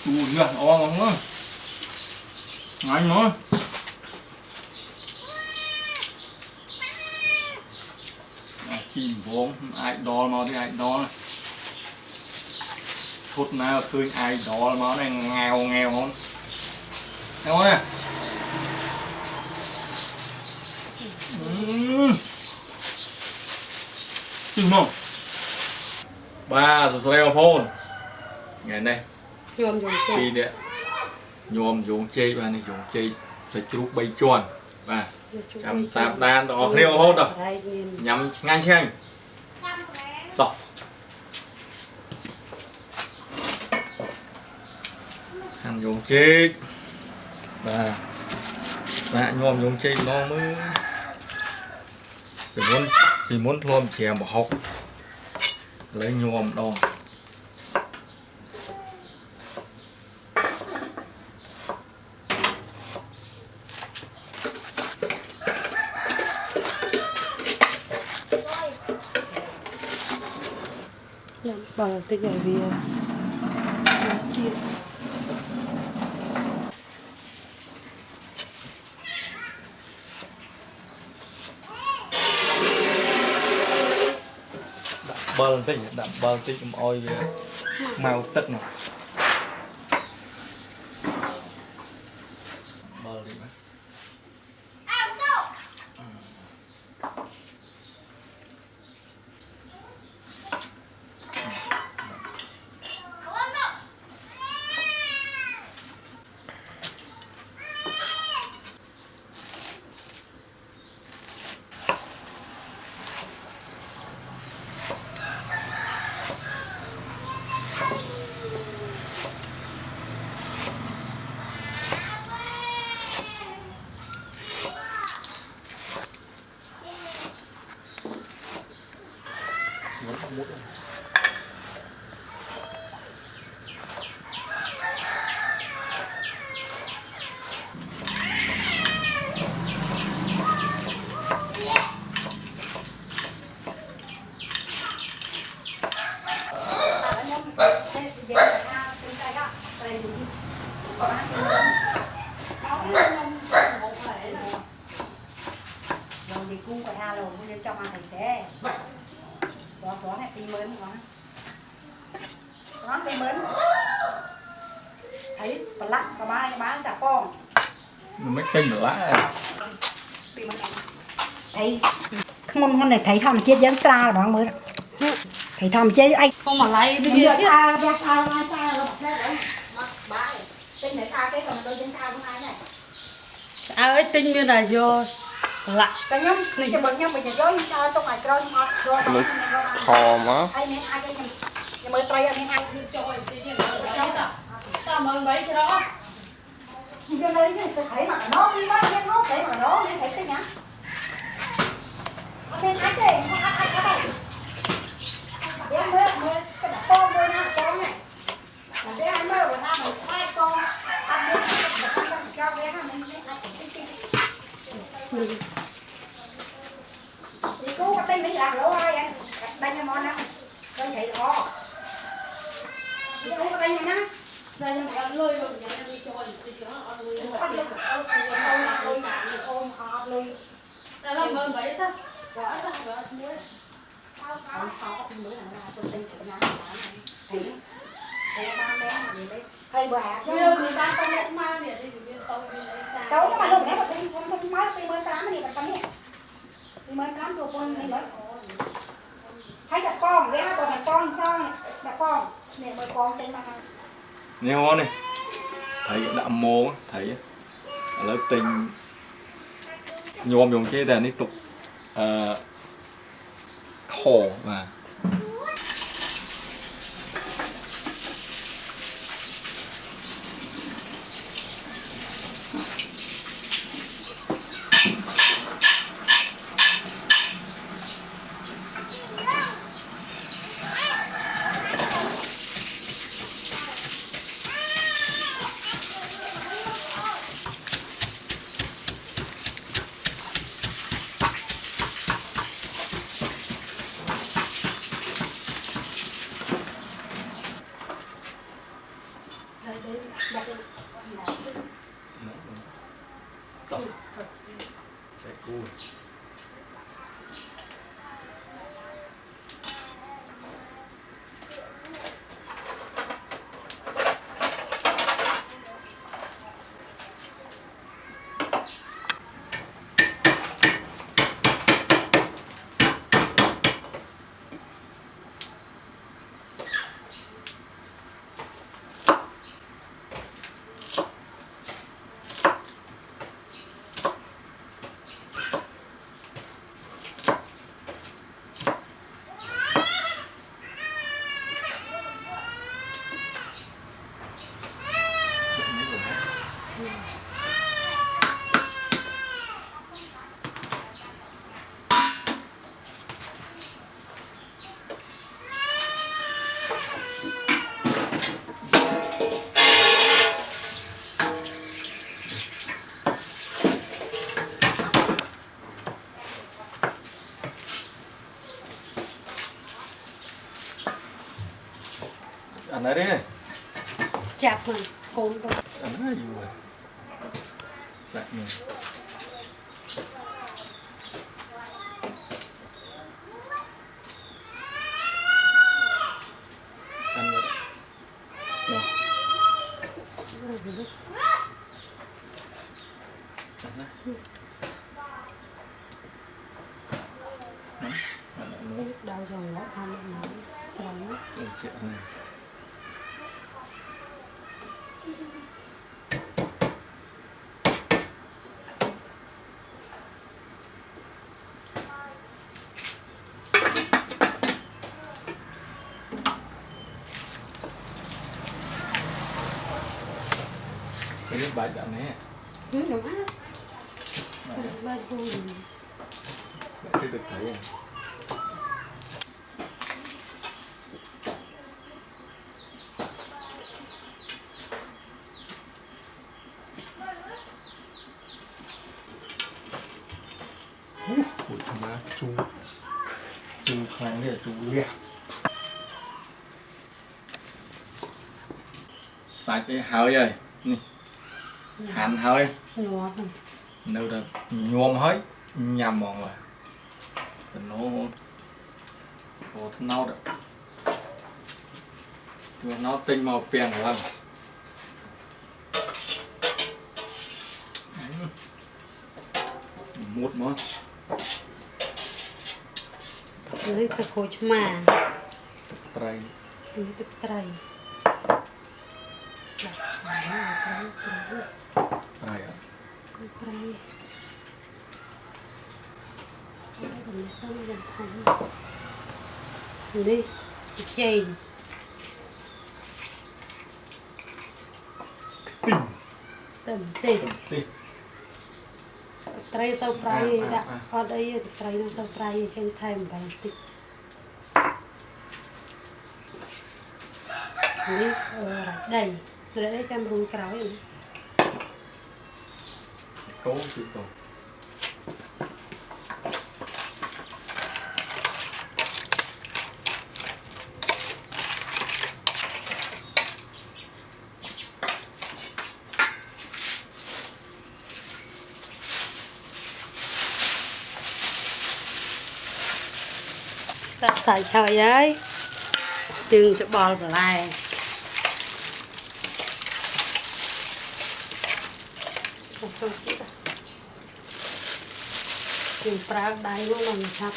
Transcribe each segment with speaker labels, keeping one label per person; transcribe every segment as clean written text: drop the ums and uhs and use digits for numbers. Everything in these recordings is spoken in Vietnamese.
Speaker 1: nha, ngon quá. Ngon nữa. Chìm vốn ai đo mà đi ai đo. Phút nào khơi ai đo mà này nghèo không. Thấy không nè. Chừng không? Ba rồi sao phone. Ngày này.
Speaker 2: Nhôm dùng chê.
Speaker 1: Đi đấy. Nhôm dùng chê ba này dùng chê phải chụp bay tròn. Ba. Chăm tạp đàn đó rêu hốt rồi. Nhắm ngang xanh. Rồi. Ăn dùng chê. Ba. Ba nhôm dùng chê nó mới thì muốn thơm chè một hộp lấy nhôm đo
Speaker 2: bằng cái dầu bia đậm bơ tí cũng ôi màu tất nào bơ đi mà
Speaker 3: cung phải hà lầu bây giờ trong ăn thành xe xóa này tí mến quá nó tí mến thấy phần lắc cả ba cả con
Speaker 1: mấy tinh nữa
Speaker 3: thấy con này thấy thằng chết dân xa là bọn mới thấy thằng chết anh
Speaker 2: không mà lấy đi
Speaker 3: giờ tha tinh này tha cái còn tôi dân xa không ai này
Speaker 2: ấy tinh như này vô lại
Speaker 3: cái nhóm này cho bận nhóm bây giờ dối trong ngoài rồi
Speaker 1: thò má
Speaker 3: anh nên ai cái nhà mới trai anh ăn
Speaker 2: tao mời mấy cái đó
Speaker 3: cho nên thấy mà nó thấy mà nó thấy cái nhá anh ăn đi ăn đây em mơ cái là con thôi nha con này là bé ăn mơ rồi ăn một hai con ăn đi cho bé ăn mình thì cô có tay mấy lạc lỗ ai anh đây nha món nào tôi thấy khó thì cô có tay này nhá
Speaker 2: đây là một lôi rồi nhà em đi chơi thì nó ăn lôi đây là mời mấy ta gõ muối
Speaker 3: thầy bữa hả
Speaker 2: người ta con đẹp ma nè thì
Speaker 3: đâu mà lúc nãy mà tôi mới đi mới tám thì con nè đi mới tám rồi con đi mới thấy đặt con ghé còn đặt con sao này đặt con nè mới con tên mà
Speaker 1: nghe ngon này thấy đậm mồ thấy lớp tình nhôm dùng cái đèn liên tục khổ và Ui. Ăn đấy đi.
Speaker 2: chạp mà cồn con
Speaker 1: Ăn đấy gì rồi. Sạch mình. Ăn rồi. Rồi. Ăn đấy. Đó. Ăn lại nữa.
Speaker 2: đau rồi nó ăn nó rồi
Speaker 1: Ôi, chuyện này. Cái nước bạch đậm này.
Speaker 2: đúng á ba cô
Speaker 1: Bạn chưa được thấy à? Ủa thằng má chung khoáng này là chung liệt. Sạch cái hơi rồi nè hành hơi
Speaker 2: nó
Speaker 1: nếu là nhuộm hơi nhầm mọi người nó nó được nó tinh màu tiền lắm một món
Speaker 2: lấy cái khối mà
Speaker 1: trai
Speaker 2: lấy cái trai
Speaker 1: trai à
Speaker 2: đi chèn tầm tê
Speaker 1: tí
Speaker 2: trai sau prai đã ở đây trai nó sau prai trên thêm vài tí đi đây rồi đấy em rung kéo này
Speaker 1: cố chịu cầu
Speaker 2: ta xài trời ấy chừng cho bò vào lại chừng pra đáy nó làm sạch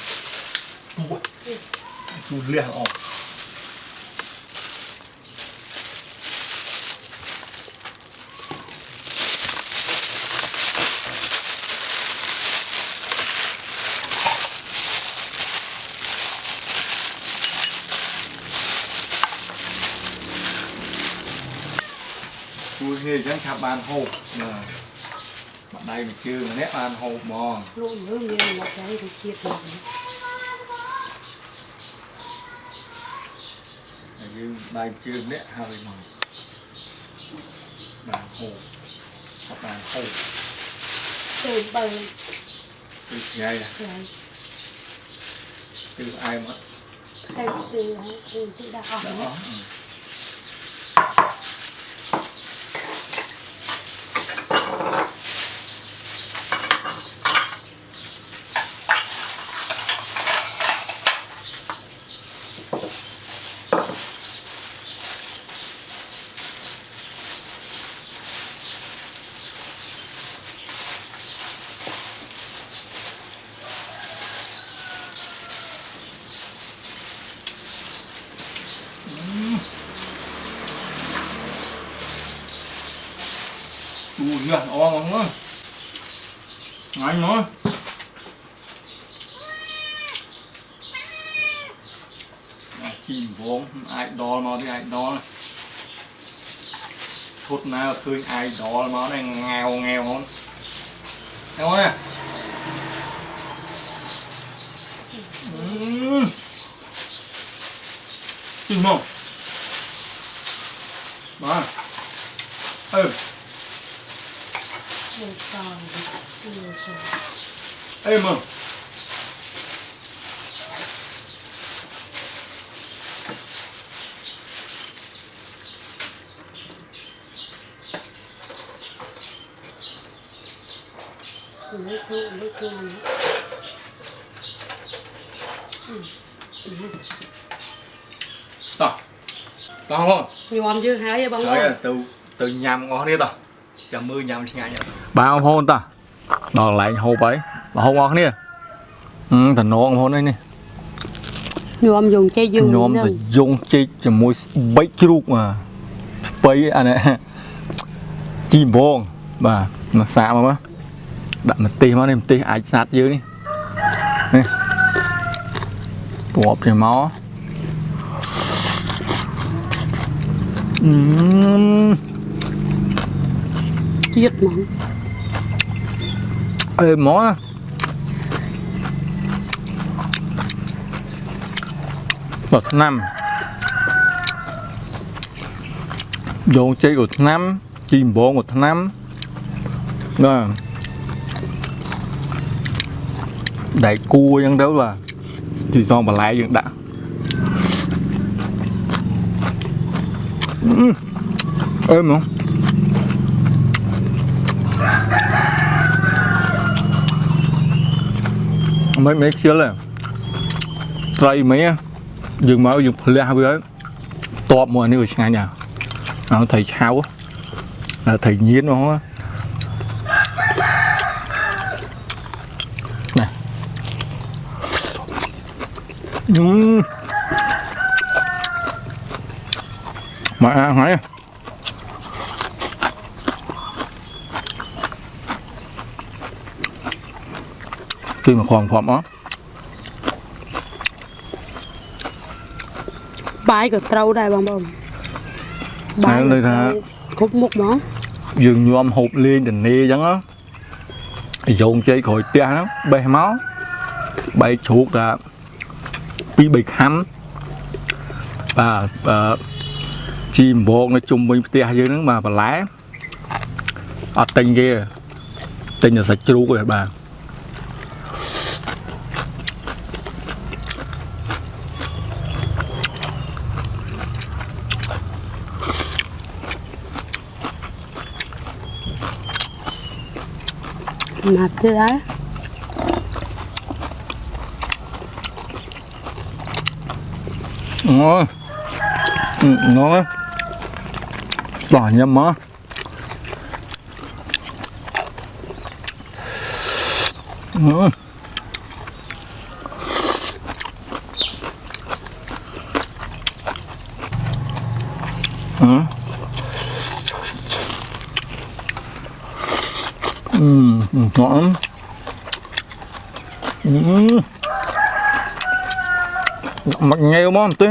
Speaker 1: chú liệt ổ chú hề chẳng chạp bàn hộp bạn đây mà chưa mà nét bàn hộp bò
Speaker 2: luôn nữa nhiều một cái thì chia được
Speaker 1: nhưng đây chưa nét hơi mà bàn hộp hoặc bàn hộp
Speaker 2: từ bờ
Speaker 1: từ ngày à
Speaker 2: rồi
Speaker 1: từ ai mất
Speaker 2: hay từ đã học
Speaker 1: đó chưa ồ không á anh nói chìm vốn ai đo nó đi ai đo phút nào khơi ai đo nó đang nghèo không thấy không nè chìm không đó em mà tao không
Speaker 2: nhòm chưa hái bông
Speaker 1: từ nhầm ngon đi ta chầm mưa nhầm ngay bao hôn ta đò lại hộp ấy mà hôn ngon nè thành ngon hôn đây nè
Speaker 2: nhòm dùng chay dùng
Speaker 1: nhòm thì dùng chay cho môi bấy chuột mà bấy anh này chim vong và nó xả mà đặt một tí máu này một tí ai sát dưới đi nè bọp cho máu
Speaker 2: giết mà
Speaker 1: ê mó một năm dùng chơi một năm chim bồ một năm rồi đại cua nhân đâu là thì do mà lại dựng đã êm không mấy xíu là trai mấy dừng máu dừng lẹ với tọp mùa này ở ngay nhà nó thầy cháo là thầy nhiến nó này mà ăn hỏi tuy mà khoan đó
Speaker 2: bài của trâu đây bằng bài
Speaker 1: đây là
Speaker 2: khúc một món
Speaker 1: dừng nhôm hộp lên tình nê chẳng á dùng chơi khỏi tia lắm bay máu bay chuột là bị khăm và chim vô nói chung với tia dưới nước mà lá ở tên kia tên là sạch chuột rồi bà
Speaker 2: nạp chưa đấy
Speaker 1: ngon ngon đỏ nhầm á ngon mặc nghèo món tí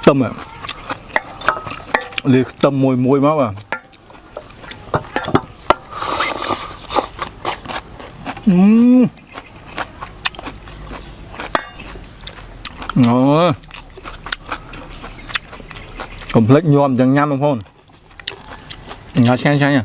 Speaker 1: tâm à liệt tâm mùi máu à ngon complete nhôm chẳng nhăm không ngã xem nha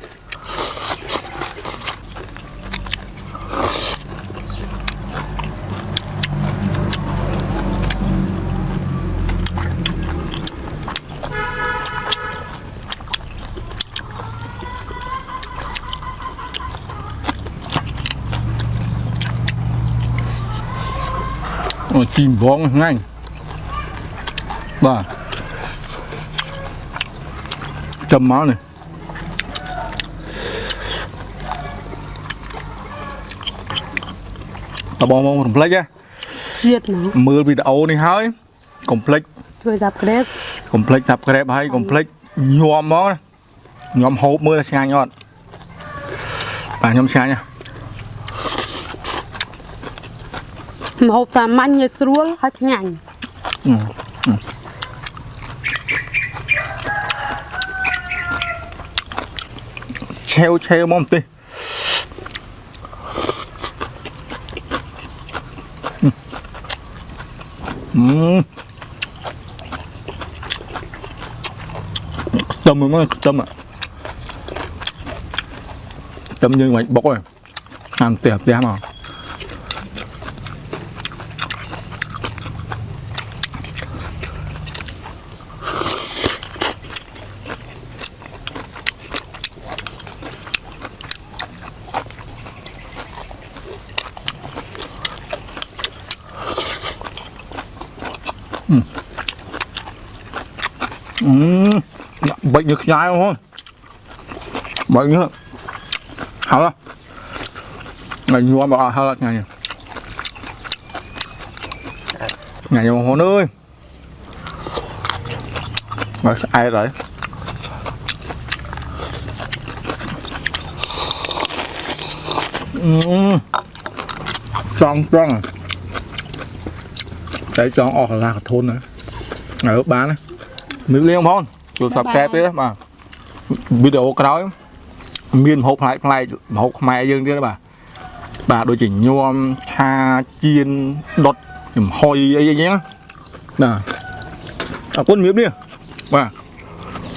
Speaker 1: chim bóng ngay bà chấm máu này tao bong bong complete á
Speaker 2: giết nó
Speaker 1: mưa video này hơi complete
Speaker 2: rồi dập cái
Speaker 1: complex subscribe hay complex nhom đó nhom hộp mưa là xa nhọn nhom xa nha
Speaker 2: hộp là manh như rúa hết ngành
Speaker 1: treo mong tê tâm nó tâm ạ tâm như ngoài bóc rồi ăn tẹp tép mà bệnh như nhái đúng không? Bệnh như hả đó ngày nhua mà hơi ngày ngày mà hôn ơi mà ai đấy tròn cái tròn ọt là thôn nữa ở bán đấy miếng liên không chuột sập kẹp đấy mà video cái miên hộp lại hộp mẹ dương thế đó bà đôi chỉnh nhôm cha chiên đọt hôi ấy nhé nè quân miếng đi bà